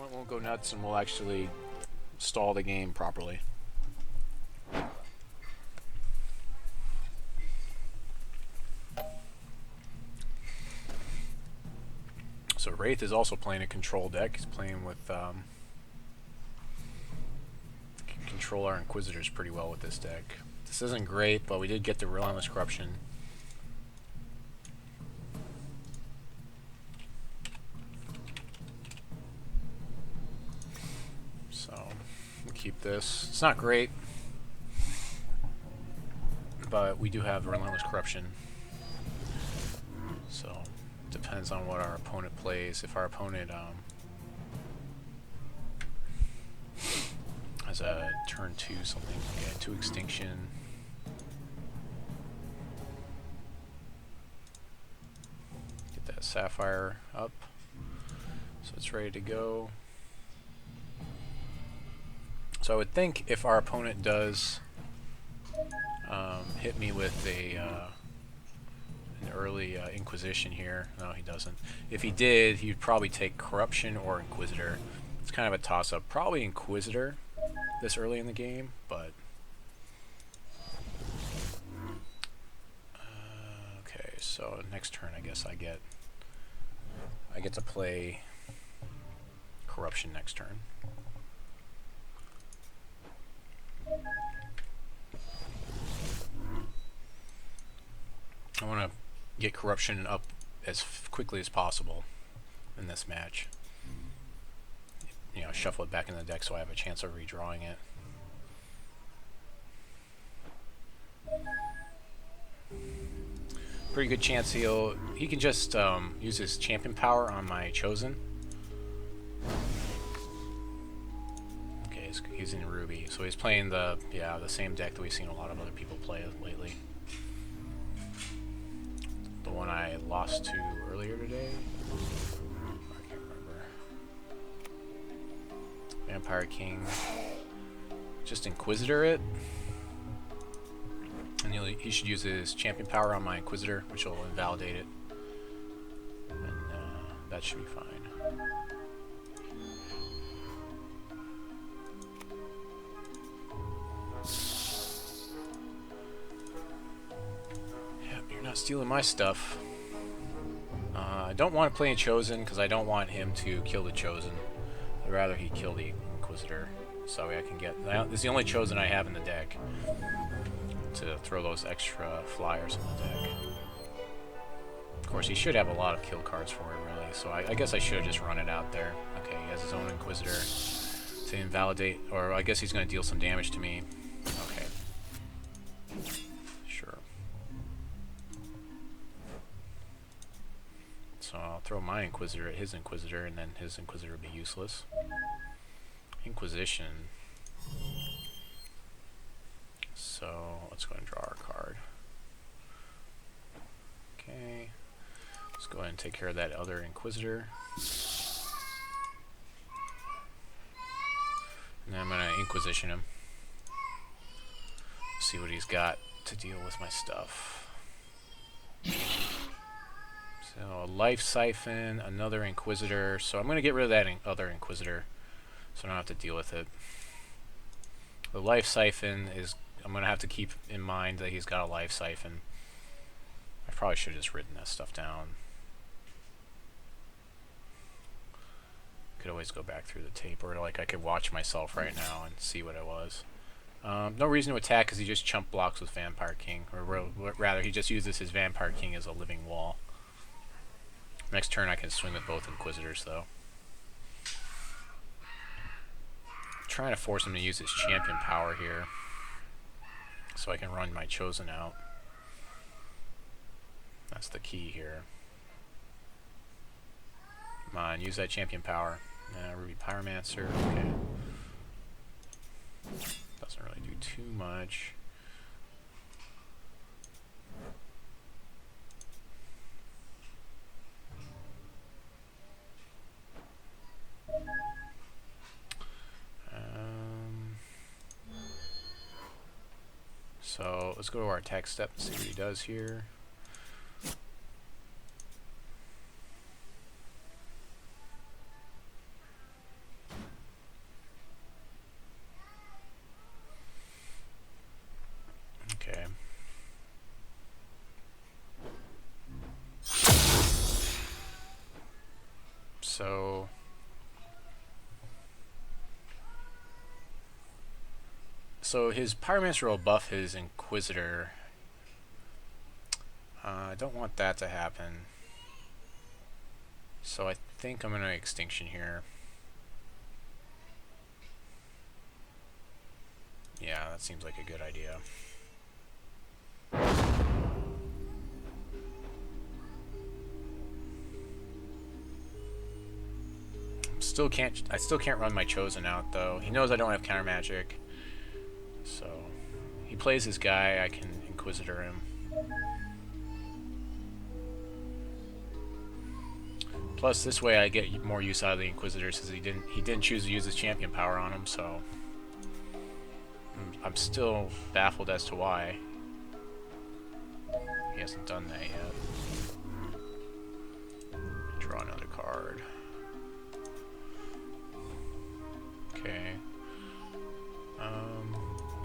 opponent won't go nuts and we'll actually stall the game properly. So Raith is also playing a control deck. He's playing with can control our Inquisitors pretty well with this deck. This isn't great, but we did get the Relentless Corruption. So we'll keep this. It's not great, but we do have Relentless Corruption. So depends on what our opponent plays. If our opponent has a turn 2 something, okay, 2 Extinction. Get that Sapphire up, so it's ready to go. So I would think if our opponent does hit me with a an early Inquisition here, no, he doesn't. If he did, he'd probably take Corruption or Inquisitor. It's kind of a toss-up. Probably Inquisitor this early in the game, but okay. So next turn, I guess I get to play Corruption next turn. I want to get Corruption up as quickly as possible in this match. You know, shuffle it back in the deck so I have a chance of redrawing it. Pretty good chance he can just use his champion power on my Chosen. Okay, he's in Ruby, so he's playing the same deck that we've seen a lot of other people play lately. The one I lost to earlier today. I can't remember. Vampire King. Just Inquisitor it. And he should use his champion power on my Inquisitor, which will invalidate it. And that should be fine. Yep, you're not stealing my stuff. I don't want to play in Chosen because I don't want him to kill the Chosen. I'd rather he kill the Inquisitor, so I can get... This is the only Chosen I have in the deck to throw those extra flyers in the deck. Of course, he should have a lot of kill cards for it, really, so I guess I should have just run it out there. Okay, he has his own Inquisitor to invalidate, or I guess he's going to deal some damage to me. Okay. Sure. So I'll throw my Inquisitor at his Inquisitor, and then his Inquisitor will be useless. Inquisition. So let's go ahead and draw our card. Okay. Let's go ahead and take care of that other Inquisitor. And then I'm going to Inquisition him. See what he's got to deal with my stuff. So a Life Siphon, another Inquisitor. So I'm going to get rid of that other Inquisitor so I don't have to deal with it. The Life Siphon is... I'm going to have to keep in mind that he's got a Life Siphon. I probably should have just written that stuff down. Could always go back through the tape, or like I could watch myself right now and see what it was. No reason to attack because he just chump blocks with Vampire King, or rather he just uses his Vampire King as a living wall. Next turn I can swing with both Inquisitors though. I'm trying to force him to use his champion power here, so I can run my Chosen out. That's the key here. Come on, use that champion power. Ruby Pyromancer, okay. Doesn't really do too much. So let's go to our attack step and see what he does here. So his Pyromancer will buff his Inquisitor. I don't want that to happen. So I think I'm going to Extinction here. Yeah, that seems like a good idea. I still can't run my Chosen out though. He knows I don't have Countermagic. So he plays his guy, I can Inquisitor him. Plus this way I get more use out of the Inquisitor since he didn't choose to use his champion power on him, so I'm still baffled as to why he hasn't done that yet. Draw another card. Okay.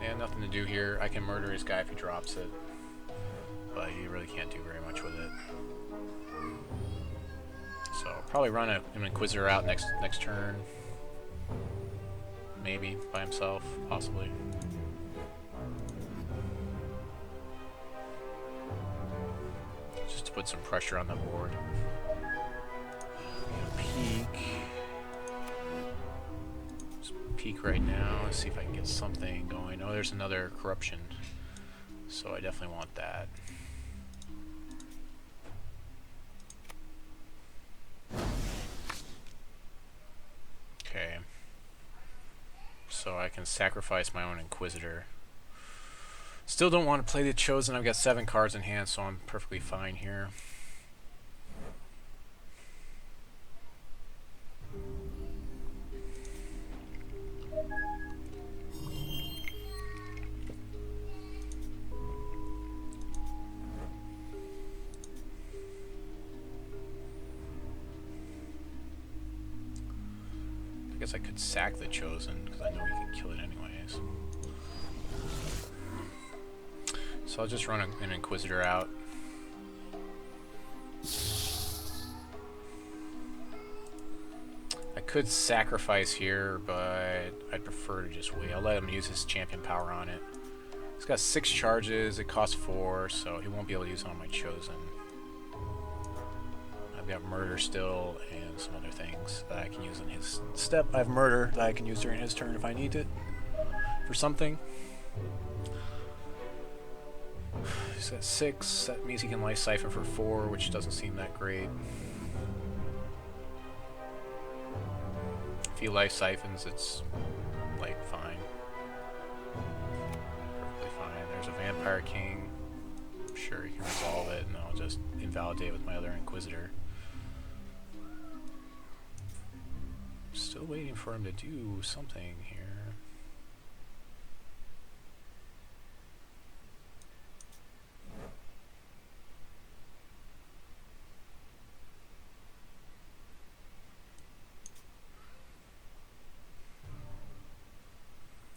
Yeah, nothing to do here. I can murder his guy if he drops it, but he really can't do very much with it. So I'll probably run an Inquisitor out next turn. Maybe by himself, possibly. Just to put some pressure on the board. Peek. Just peek right now. Let's see if I can get something going. Oh, there's another Corruption. So I definitely want that. Okay. So I can sacrifice my own Inquisitor. Still don't want to play the Chosen. I've got 7 cards in hand, so I'm perfectly fine here. I guess I could sack the Chosen, because I know we can kill it anyways. So I'll just run an Inquisitor out. I could sacrifice here, but I'd prefer to just wait. I'll let him use his champion power on it. He's got 6 charges, it costs 4, so he won't be able to use it on my Chosen. I've got Murder still, and some other things that I can use in his step. I have Murder that I can use during his turn if I need it for something. He's got 6, that means he can Life Siphon for 4, which doesn't seem that great. If he Life Siphons, it's, like, fine. Perfectly fine. There's a Vampire King. I'm sure he can resolve it, and I'll just invalidate with my other Inquisitor. Still waiting for him to do something here.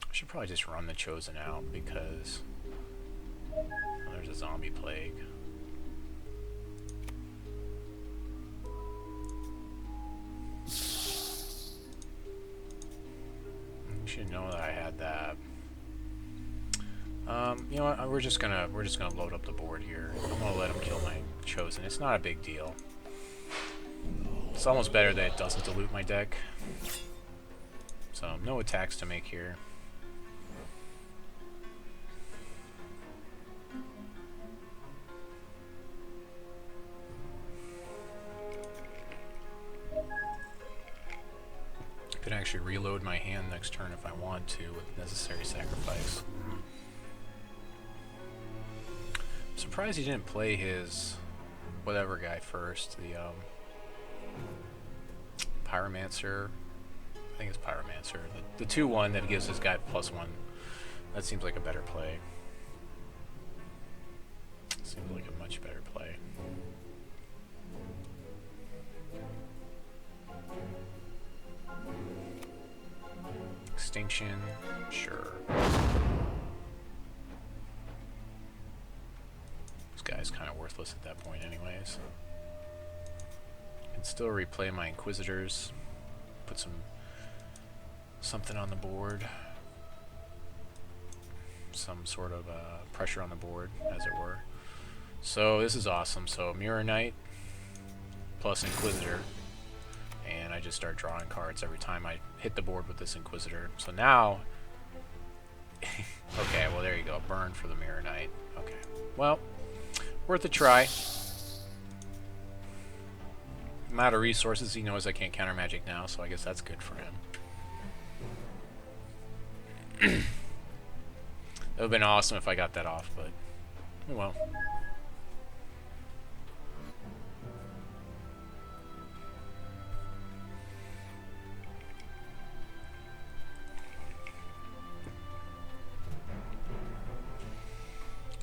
I should probably just run the Chosen out because there's a zombie plague. You should know that I had that. You know what? We're just gonna load up the board here. I'm gonna let him kill my Chosen. It's not a big deal. It's almost better that it doesn't dilute my deck. So no attacks to make here. I could actually reload my hand next turn if I want to with necessary sacrifice. I'm surprised he didn't play his whatever guy first, the Pyromancer. I think it's Pyromancer. The 2/1 that gives this guy +1. That seems like a better play. Seems like a much better play. Extinction, sure. This guy's kind of worthless at that point anyways. I can still replay my Inquisitors, put something on the board. some sort of pressure on the board, as it were. So this is awesome. So Mirror Knight plus Inquisitor, and I just start drawing cards every time I hit the board with this Inquisitor. So now, okay, well there you go, burn for the Mirror Knight. Okay, well, worth a try. I'm out of resources. He knows I can't counter magic now, so I guess that's good for him. It would have been awesome if I got that off, but oh well.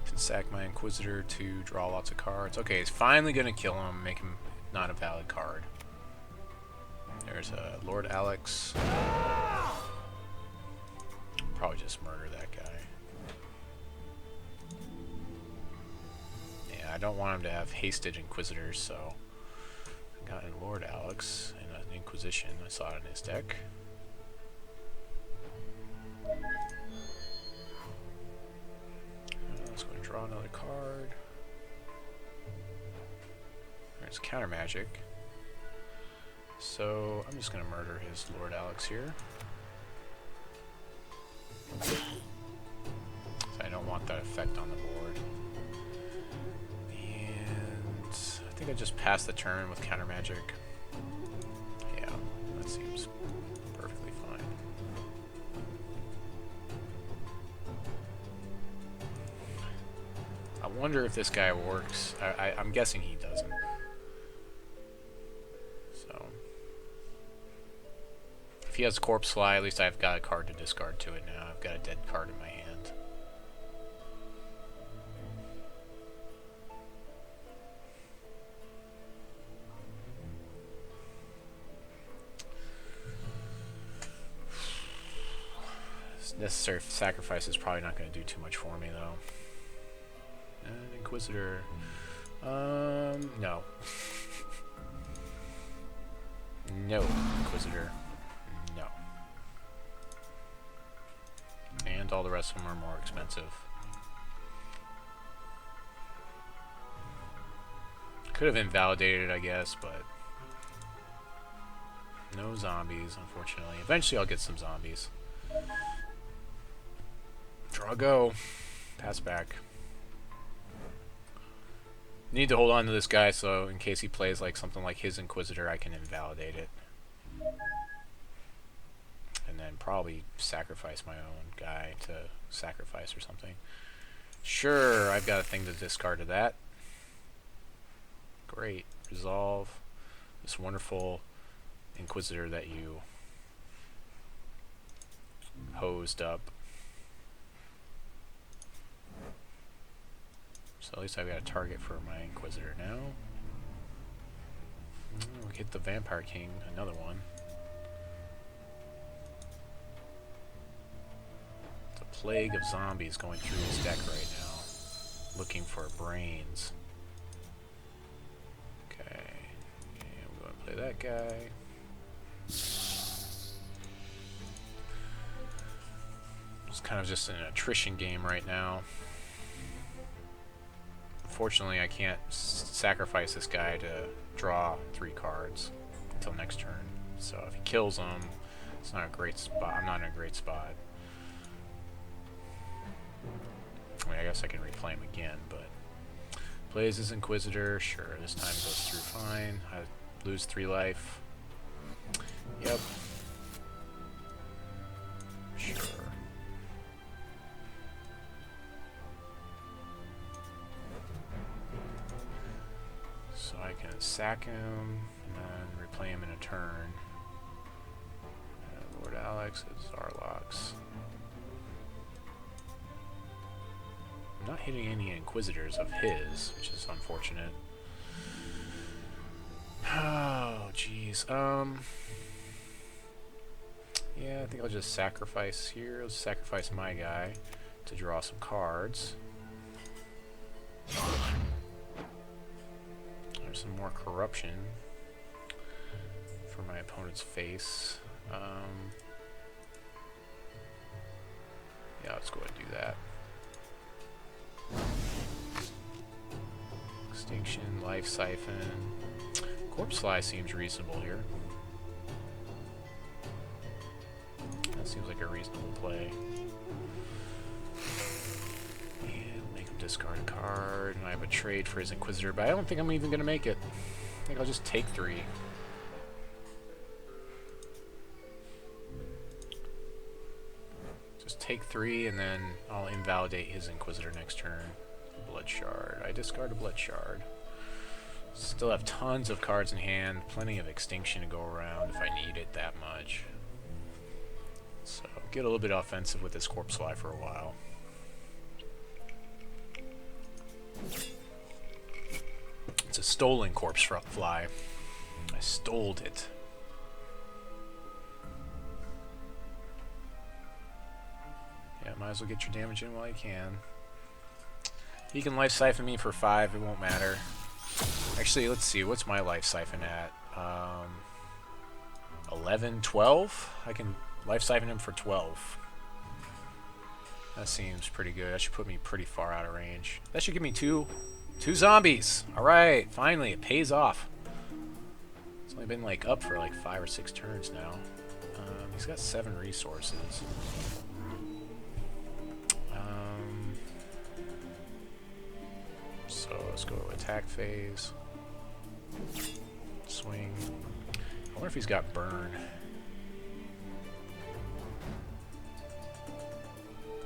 Can sack my Inquisitor to draw lots of cards. Okay, he's finally gonna kill him, make him not a valid card. There's Lord Alex. Probably just murder that guy. Yeah, I don't want him to have hasted Inquisitors, so I got a Lord Alex and an Inquisition. I saw it in his deck. Let's go and draw another card. There's Countermagic. So I'm just going to murder his Lord Alex here. So I don't want that effect on the board. And I think I just passed the turn with Countermagic. Yeah, that seems perfectly fine. I wonder if this guy works. I'm guessing he doesn't. So if he has Corpse Fly, at least I've got a card to discard to it now. I've got a dead card in my hand. Necessary sacrifice is probably not going to do too much for me, though. And Inquisitor. No. No, Inquisitor. No. And all the rest of them are more expensive. Could have invalidated, I guess, but no zombies, unfortunately. Eventually I'll get some zombies. Draw go. Pass back. Need to hold on to this guy so in case he plays like something like his Inquisitor, I can invalidate it. And then probably sacrifice my own guy to sacrifice or something. Sure, I've got a thing to discard to that. Great. Resolve this wonderful Inquisitor that you hosed up. So at least I've got a target for my Inquisitor now. We hit the Vampire King, another one. It's a plague of zombies going through his deck right now, looking for brains. Okay, and we're going to play that guy. It's kind of just an attrition game right now. Unfortunately, I can't sacrifice this guy to draw 3 cards until next turn. So if he kills him, it's not a great spot. I'm not in a great spot. I mean, I guess I can replay him again, but plays his Inquisitor. Sure, this time goes through fine. I lose 3 life. Yep. Sure. So I can sack him and then replay him in a turn. Lord Alex is Zarlox. I'm not hitting any Inquisitors of his, which is unfortunate. Oh, jeez. Yeah, I think I'll just sacrifice here. Let's sacrifice my guy to draw some cards. There's some more corruption for my opponent's face. Yeah, let's go ahead and do that. Extinction, Life Siphon. Corpse Fly seems reasonable here. That seems like a reasonable play. Yeah, make him discard a card, and I have a trade for his Inquisitor, but I don't think I'm even going to make it. I think I'll just take 3. Just take 3, and then I'll invalidate his Inquisitor next turn. Blood Shard. I discard a Blood Shard. Still have tons of cards in hand, plenty of Extinction to go around if I need it that much. So, get a little bit offensive with this Corpse Fly for a while. It's a stolen Corpse Fly. I stole it. Yeah, might as well get your damage in while you can. You can Life Siphon me for 5, it won't matter. Actually, let's see, what's my Life Siphon at? 11, 12? I can Life Siphon him for 12. That seems pretty good. That should put me pretty far out of range. That should give me two zombies! Alright, finally, it pays off. It's only been like up for like 5 or 6 turns now. He's got 7 resources. So let's go to attack phase. Swing. I wonder if he's got burn.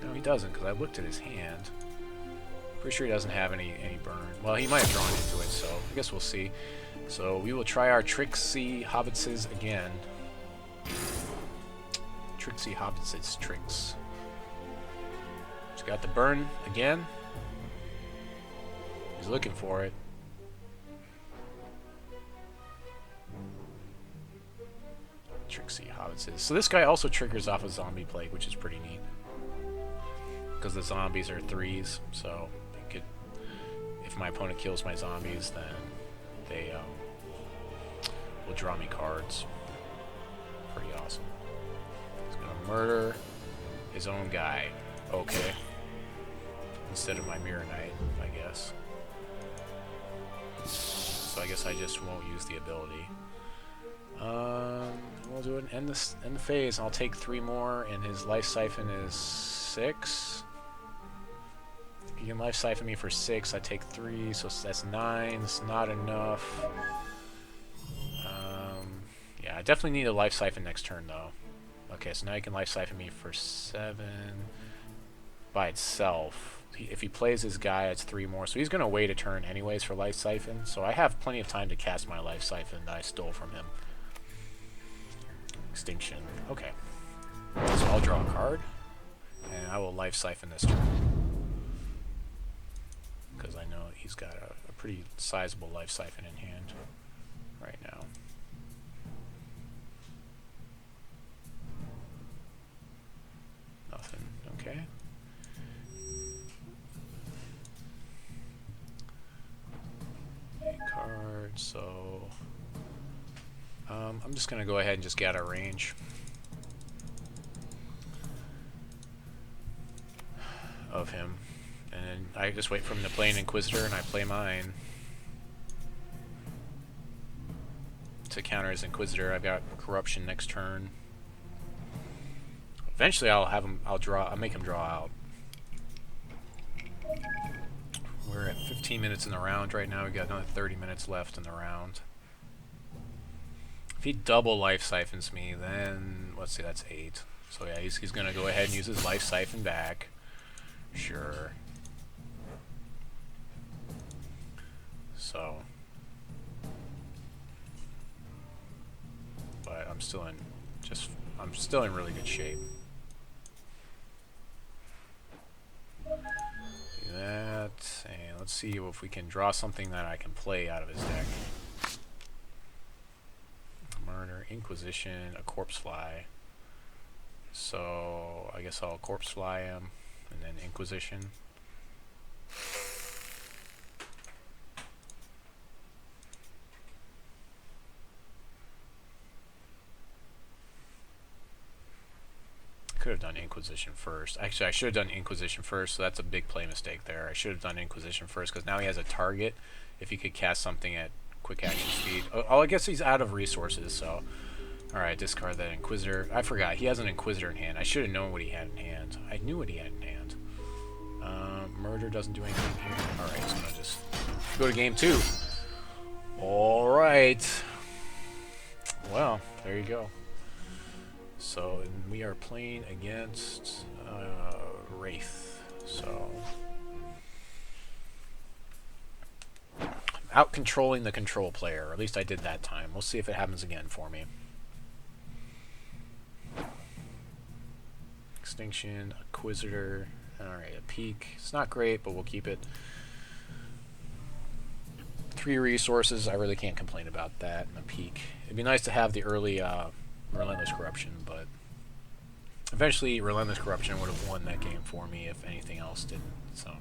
No, he doesn't, because I looked at his hand. Pretty sure he doesn't have any burn. Well, he might have drawn into it, so I guess we'll see. So we will try our Tricksy Hobbitses again. Tricksy Hobbitses tricks. He's got the burn again. He's looking for it. Tricksy Hobbitses. So this guy also triggers off a Zombie Plague, which is pretty neat. Because the zombies are 3s, so it could, if my opponent kills my zombies, then they will draw me cards. Pretty awesome. He's gonna murder his own guy. Okay. Instead of my Mirror Knight, I guess. So I guess I just won't use the ability. We'll do it. End the phase. I'll take 3 more, and his Life Siphon is 6. If you can Life Siphon me for 6, I take 3, so that's 9. It's not enough. Yeah, I definitely need a Life Siphon next turn, though. Okay, so now you can Life Siphon me for 7 by itself. If he plays his guy, it's 3 more. So he's going to wait a turn anyways for Life Siphon. So I have plenty of time to cast my Life Siphon that I stole from him. Extinction. Okay. So I'll draw a card. And I will Life Siphon this turn. Because I know he's got a pretty sizable Life Siphon in hand right now. Nothing. Okay. Card, so I'm just gonna go ahead and just get out of range of him, and I just wait for him to play an Inquisitor, and I play mine to counter his Inquisitor. I've got Corruption next turn. Eventually, I'll make him draw out. We're at 15 minutes in the round right now. We got another 30 minutes left in the round. If he double Life Siphons me, then let's see, that's 8. So yeah, he's gonna go ahead and use his Life Siphon back. Sure. So, but I'm still in really good shape. That, and let's see if we can draw something that I can play out of his deck. Murder, Inquisition, a Corpse Fly. So I guess I'll Corpse Fly him, and then Inquisition. Could have done done Inquisition first. Actually, I should have done Inquisition first, so that's a big play mistake there. I should have done Inquisition first, because now he has a target if he could cast something at quick action speed. Oh, I guess he's out of resources, so... Alright, discard that Inquisitor. I forgot, he has an Inquisitor in hand. I should have known what he had in hand. I knew what he had in hand. Murder doesn't do anything here. Alright, he's gonna just go to game 2. Alright. Well, there you go. So, we are playing against Raith. So, out controlling the control player. Or at least I did that time. We'll see if it happens again for me. Extinction, Inquisitor. Alright, a peak. It's not great, but we'll keep it. 3 resources. I really can't complain about that. And a peak. It'd be nice to have the early Relentless Corruption, but eventually Relentless Corruption would have won that game for me if anything else didn't. So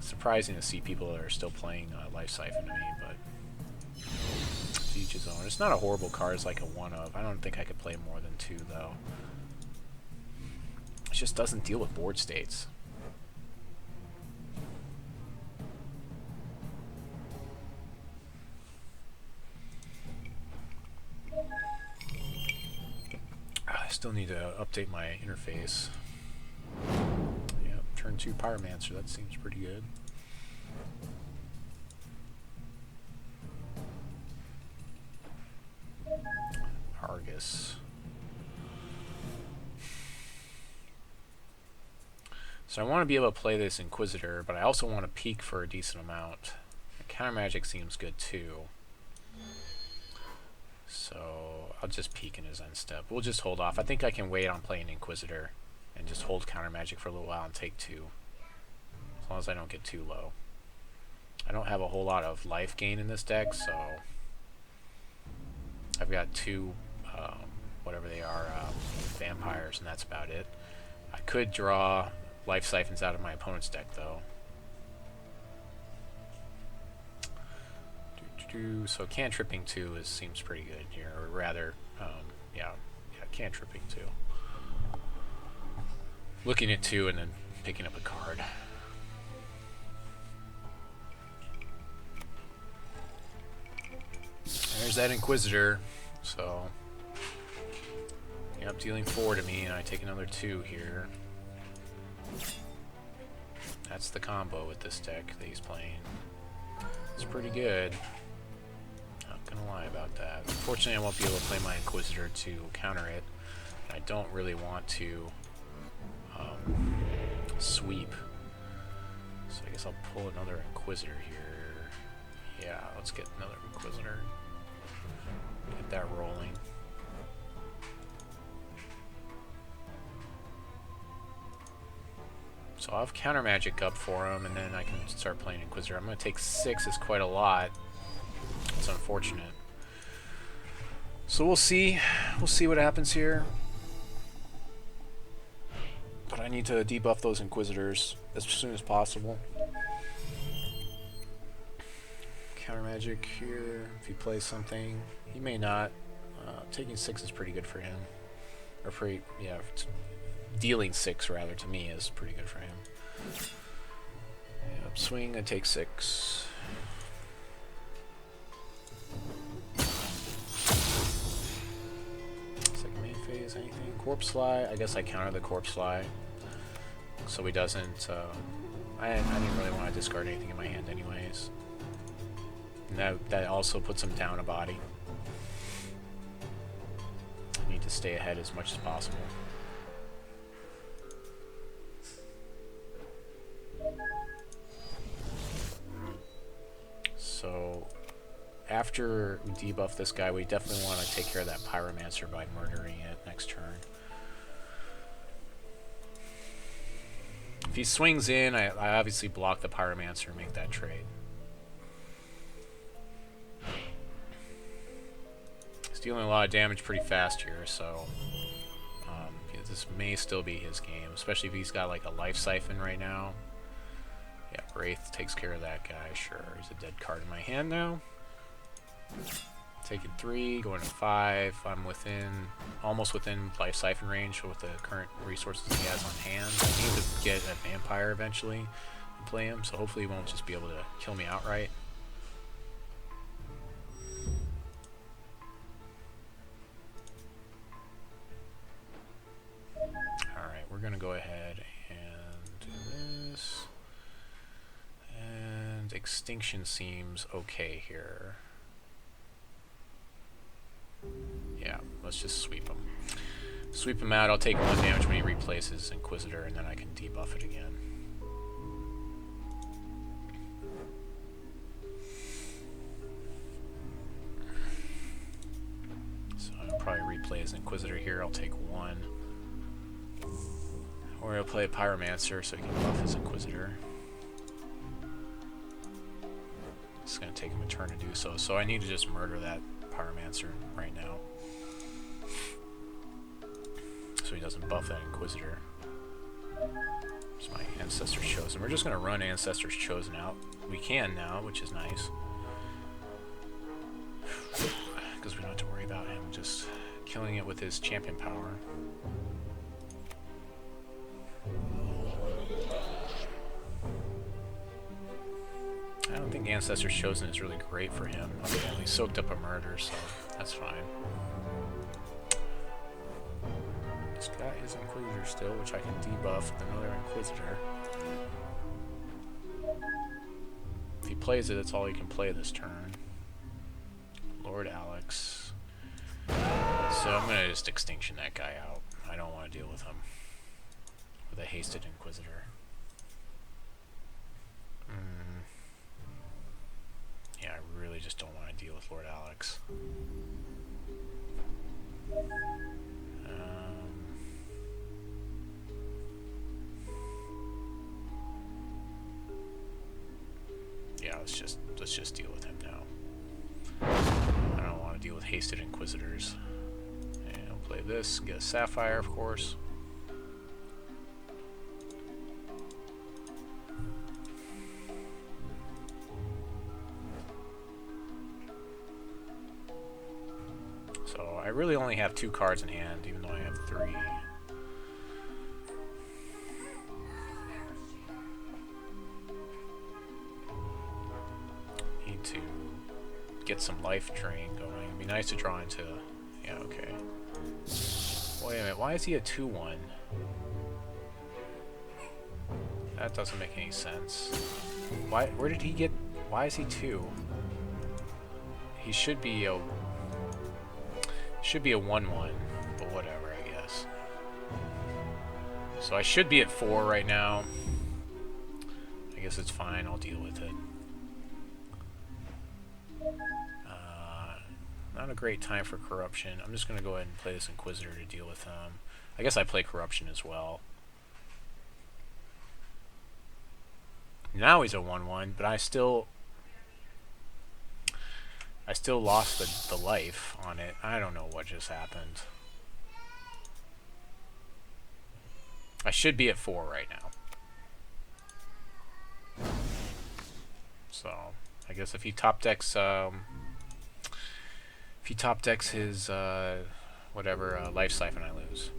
surprising to see people that are still playing Life Siphon to me, but to each his own. It's not a horrible card. It's like a 1-of. I don't think I could play more than 2 though. It just doesn't deal with board states. I still need to update my interface. Yep, turn 2 Pyromancer, that seems pretty good. Argus. So I want to be able to play this Inquisitor, but I also want to peek for a decent amount. Countermagic seems good too. So I'll just peek in his end step. We'll just hold off. I think I can wait on playing Inquisitor and just hold Countermagic for a little while and take 2. As long as I don't get too low. I don't have a whole lot of life gain in this deck, so I've got 2, whatever they are, vampires, and that's about it. I could draw life siphons out of my opponent's deck, though. So cantripping 2 seems pretty good here, or rather, yeah, cantripping 2. Looking at 2 and then picking up a card. There's that Inquisitor. So, yep, dealing 4 to me, and I take another 2 here. That's the combo with this deck that he's playing. It's pretty good. Not gonna lie about that. Unfortunately, I won't be able to play my Inquisitor to counter it. I don't really want to sweep. So I guess I'll pull another Inquisitor here. Yeah, let's get another Inquisitor. Get that rolling. So I'll have Countermagic up for him, and then I can start playing Inquisitor. I'm going to take 6, is quite a lot. It's unfortunate. So we'll see. We'll see what happens here. But I need to debuff those Inquisitors as soon as possible. Countermagic here, if he plays something. He may not. Taking 6 is pretty good for him. Or pretty, yeah, dealing 6 rather to me is pretty good for him. Yep, swing and take 6. Second main phase, anything? Corpse Fly, I guess I counter the Corpse Fly. So he doesn't, I didn't really want to discard anything in my hand anyways. And that also puts him down a body. I need to stay ahead as much as possible. So after we debuff this guy, we definitely want to take care of that Pyromancer by murdering it next turn. If he swings in, I obviously block the Pyromancer and make that trade. He's dealing a lot of damage pretty fast here, so this may still be his game, especially if he's got like a Life Siphon right now. Yeah, Raith takes care of that guy, sure. He's a dead card in my hand now. Taking 3, going to 5. I'm almost within life siphon range with the current resources he has on hand. I need to get a vampire eventually and play him, so hopefully he won't just be able to kill me outright. Alright, we're going to go ahead and do this. And Extinction seems okay here. Yeah, let's just sweep him. Sweep him out, I'll take 1 damage when he replaces Inquisitor, and then I can debuff it again. So I'll probably replay his Inquisitor here, I'll take 1. Or I'll play a Pyromancer so he can buff his Inquisitor. It's going to take him a turn to do so, so I need to just murder that Pyromancer right now, so he doesn't buff that Inquisitor. It's my Ancestor's Chosen. We're just going to run Ancestor's Chosen out. We can now, which is nice, because we don't have to worry about him just killing it with his champion power. I don't think Ancestor's Chosen is really great for him. Okay, he soaked up a murder, so that's fine. He's got his Inquisitor still, which I can debuff with another Inquisitor. If he plays it, that's all he can play this turn. Lord Alex. So I'm going to just Extinction that guy out. I don't want to deal with him with a hasted Inquisitor. Yeah, I really just don't want to deal with Lord Alex. Yeah, let's just deal with him now. I don't want to deal with hasted Inquisitors. And I'll play this, get a Sapphire, of course. So I really only have 2 cards in hand, even though I have 3. Need to get some life drain going. It'd be nice to draw into... Yeah, okay. Wait a minute, why is he a 2-1? That doesn't make any sense. Where did he get... Why is he 2? He should be a... Should be a 1-1, but whatever, I guess. So I should be at 4 right now. I guess it's fine, I'll deal with it. Not a great time for Corruption. I'm just going to go ahead and play this Inquisitor to deal with him. I guess I play Corruption as well. Now he's a 1-1, but I still lost the life on it. I don't know what just happened. I should be at 4 right now. So, I guess if he top decks his whatever life siphon, I lose.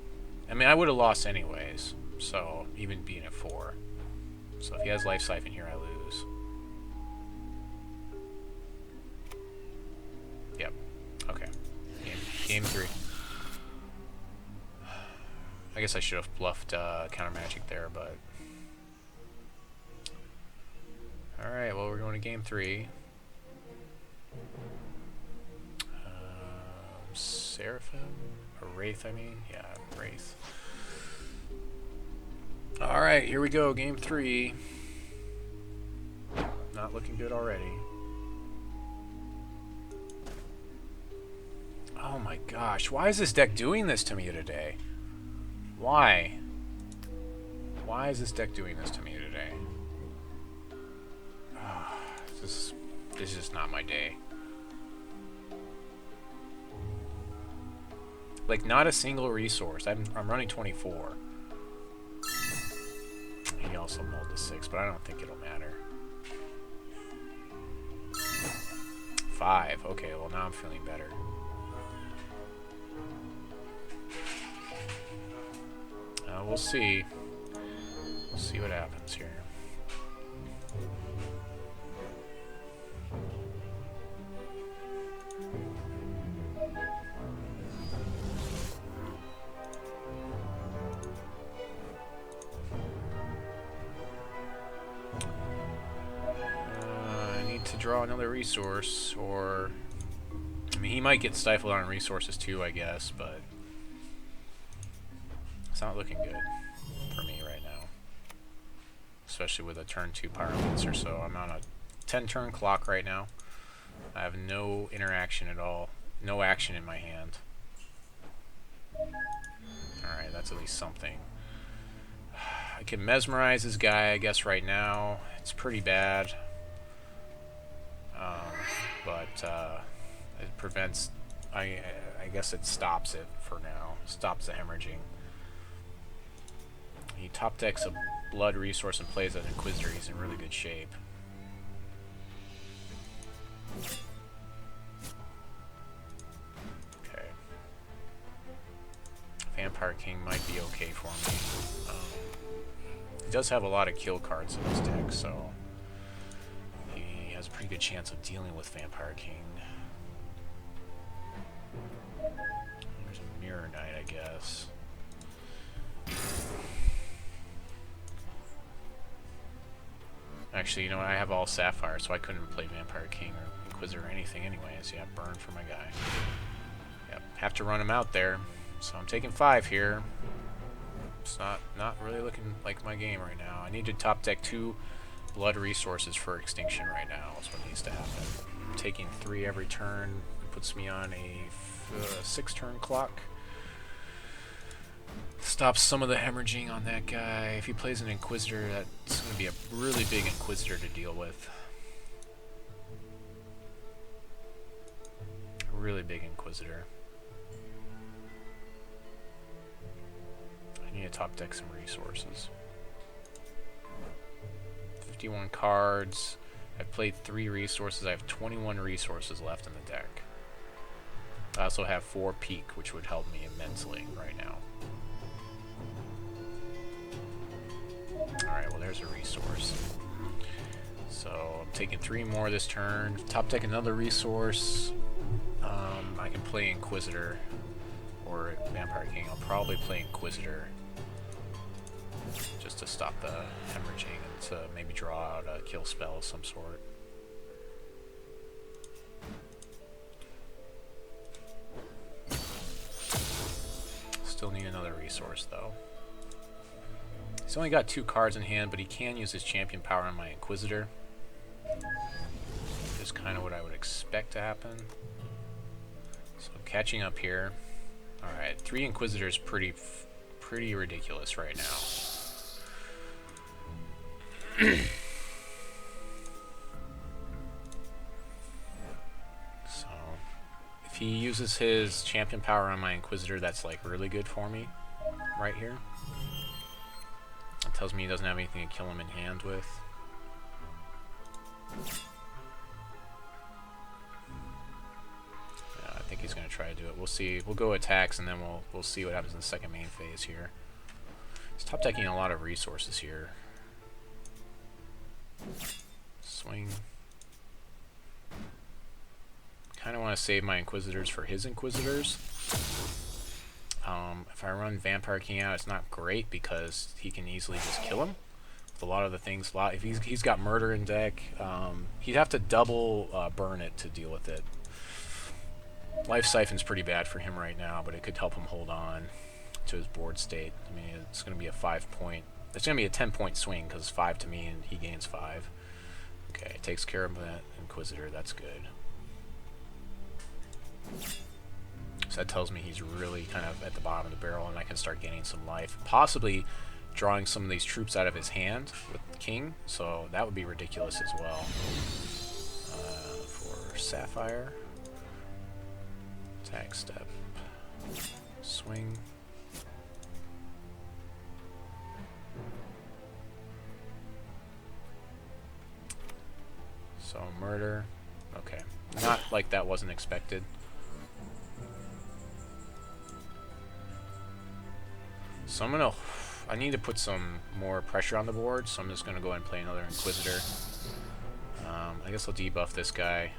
I mean, I would have lost anyways. So, even being at 4. So if he has life siphon here, I lose. Yep. Okay. Game 3. I guess I should have bluffed Countermagic there, but... Alright, well, we're going to game 3. Seraphim? Or Raith, I mean? Yeah, Raith. Alright, here we go, game 3. Not looking good already. Oh my gosh, why is this deck doing this to me today? Why? Why is this deck doing this to me today? This is just not my day. Like, not a single resource. I'm running 24. He also mulled to 6, but I don't think it'll matter. 5. Okay, well now I'm feeling better. We'll see. We'll see what happens here. I need to draw another resource, or... I mean, he might get stifled on resources too, I guess, but... It's not looking good for me right now. Especially with a turn 2 Pyromancer, so I'm on a 10 turn clock right now. I have no interaction at all. No action in my hand. Alright, that's at least something. I can mesmerize this guy, I guess, right now. It's pretty bad. But it prevents... I guess it stops it for now. Stops the hemorrhaging. He top decks a blood resource and plays as an Inquisitor. He's in really good shape. Okay. Vampire King might be okay for me. He does have a lot of kill cards in his deck, so he has a pretty good chance of dealing with Vampire King. There's a Mirror Knight, I guess. Actually, you know what? I have all Sapphire, so I couldn't play Vampire King or Inquisitor or anything anyways. Yeah, burn for my guy. Yep, have to run him out there. So I'm taking 5 here. It's not really looking like my game right now. I need to top deck 2 blood resources for Extinction right now. That's what needs to happen. I'm taking 3 every turn. It puts me on a 6 turn clock. Stops some of the hemorrhaging on that guy. If he plays an Inquisitor, that's going to be a really big Inquisitor to deal with. A really big Inquisitor. I need to top deck some resources. 51 cards. I've played 3 resources. I have 21 resources left in the deck. I also have 4 peak, which would help me immensely right now. Alright, well there's a resource. So I'm taking 3 more this turn. Top deck another resource. I can play Inquisitor or Vampire King. I'll probably play Inquisitor just to stop the hemorrhaging and to maybe draw out a kill spell of some sort. Still need another resource though. He's only got 2 cards in hand, but he can use his champion power on my Inquisitor. Is kind of what I would expect to happen. So I'm catching up here. Alright, 3 Inquisitors pretty ridiculous right now. So if he uses his champion power on my Inquisitor, that's like really good for me right here. It tells me he doesn't have anything to kill him in hand with. Yeah, I think he's going to try to do it. We'll see. We'll go attacks, and then we'll see what happens in the second main phase here. He's top decking a lot of resources here. Swing. Kind of want to save my Inquisitors for his Inquisitors. If I run Vampire King out, it's not great because he can easily just kill him with a lot of the things. If he's got murder in deck, he'd have to double burn it to deal with it. Life Siphon's pretty bad for him right now, but it could help him hold on to his board state. I mean, it's going to be a 5-point. It's going to be a 10-point swing because it's 5 to me and he gains 5. Okay, takes care of that Inquisitor. That's good. So that tells me he's really kind of at the bottom of the barrel, and I can start gaining some life. Possibly drawing some of these troops out of his hand with King, so that would be ridiculous as well. For Sapphire. Attack step. Swing. So murder. Okay. Not like that wasn't expected. So I'm gonna... I need to put some more pressure on the board, so I'm just gonna go ahead and play another Inquisitor. I guess I'll debuff this guy.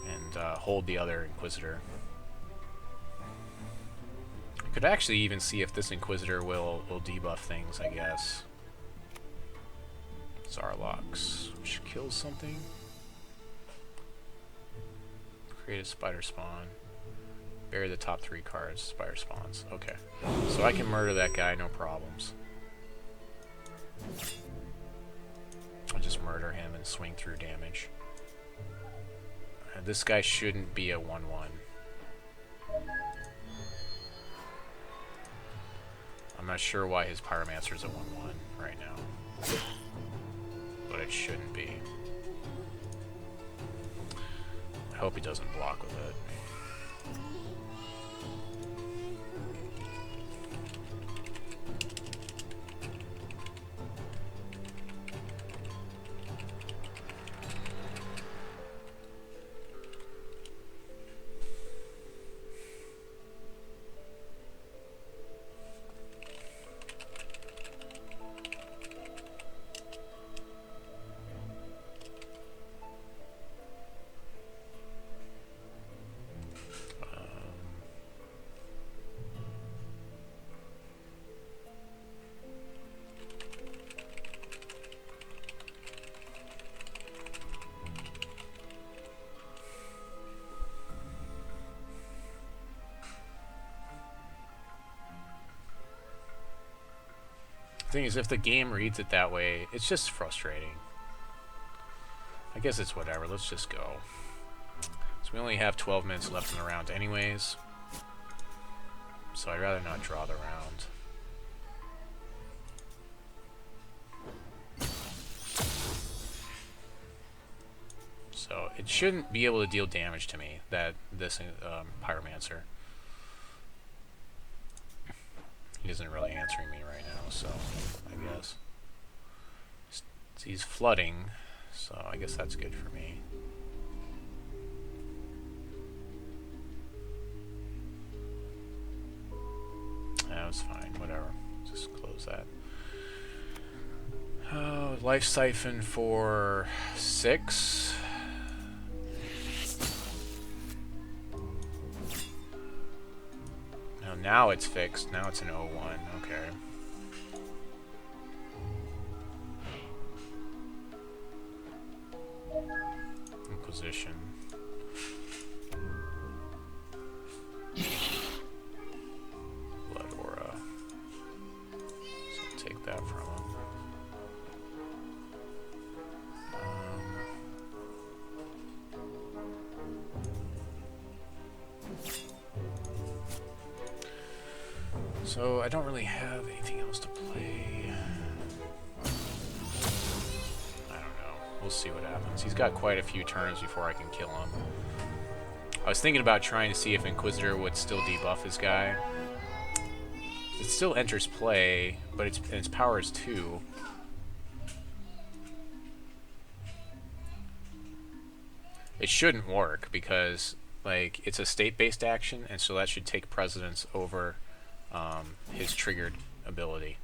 And hold the other Inquisitor. I could actually even see if this Inquisitor will debuff things, I guess. Zarlox, which kills something. Create a spider spawn. Bury the top 3 cards, spider spawns. Okay. So I can murder that guy, no problems. I'll just murder him and swing through damage. This guy shouldn't be a 1-1. I'm not sure why his Pyromancer's a 1-1 right now. But it shouldn't be. I hope he doesn't block with it. The thing is, if the game reads it that way, it's just frustrating. I guess it's whatever. Let's just go. So we only have 12 minutes left in the round anyways. So I'd rather not draw the round. So it shouldn't be able to deal damage to me, this Pyromancer. He isn't really answering me right now, so I guess. He's flooding, so I guess that's good for me. That was fine, whatever. Just close that. Oh, Life Siphon for 6. Now it's fixed. Now it's an 0-1. Okay. Inquisition. Blood Aura. So take that from him. So I don't really have anything else to play. I don't know. We'll see what happens. He's got quite a few turns before I can kill him. I was thinking about trying to see if Inquisitor would still debuff his guy. It still enters play, but its power is 2. It shouldn't work because, like, it's a state-based action, and so that should take precedence over his triggered ability.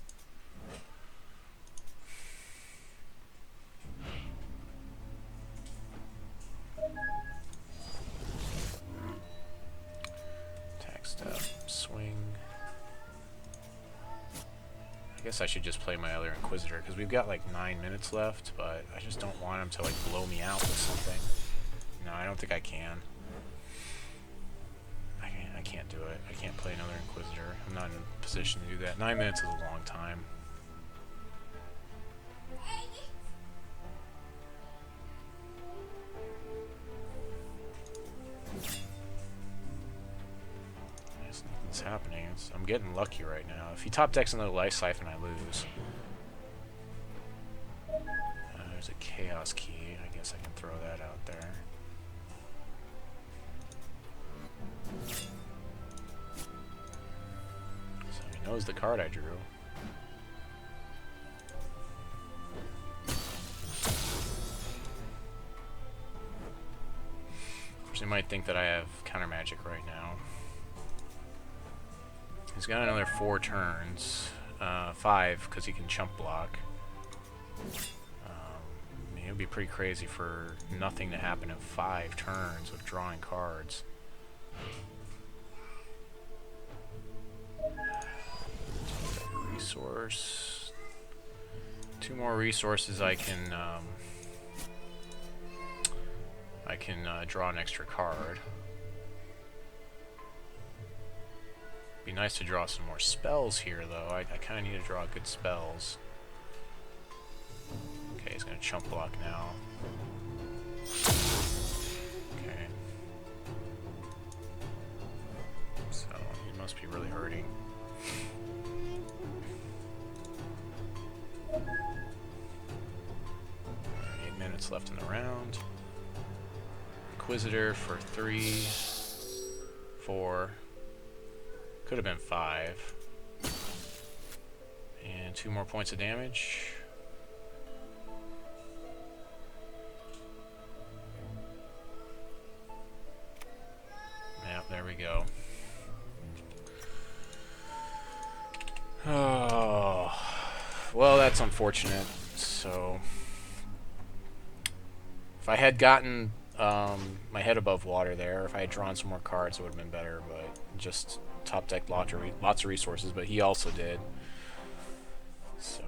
Attack step, swing. I guess I should just play my other Inquisitor because we've got like 9 minutes left, but I just don't want him to like blow me out with something. No, I don't think I can. I can't do it. I can't play another Inquisitor. I'm not in a position to do that. 9 minutes is a long time. Nothing's happening. I'm getting lucky right now. If he top decks another Life Siphon, I lose. There's a Chaos Key. I guess I can throw that out there. So he knows the card I drew. So you might think that I have Countermagic right now. He's got another 4 turns. 5, because he can chump block. I mean, it would be pretty crazy for nothing to happen in 5 turns with drawing cards. Resource. 2 more resources I can draw an extra card. Be nice to draw some more spells here, though. I kind of need to draw good spells. Okay, he's going to chump block now. Okay. So, he must be really hurting. Alright, 8 minutes left in the round. Inquisitor for 3, 4. Could have been 5. And 2 more points of damage. Yeah, there we go. Oh, well, that's unfortunate. So, if I had gotten my head above water there, if I had drawn some more cards, it would have been better. But just top deck lots of resources, but he also did. So.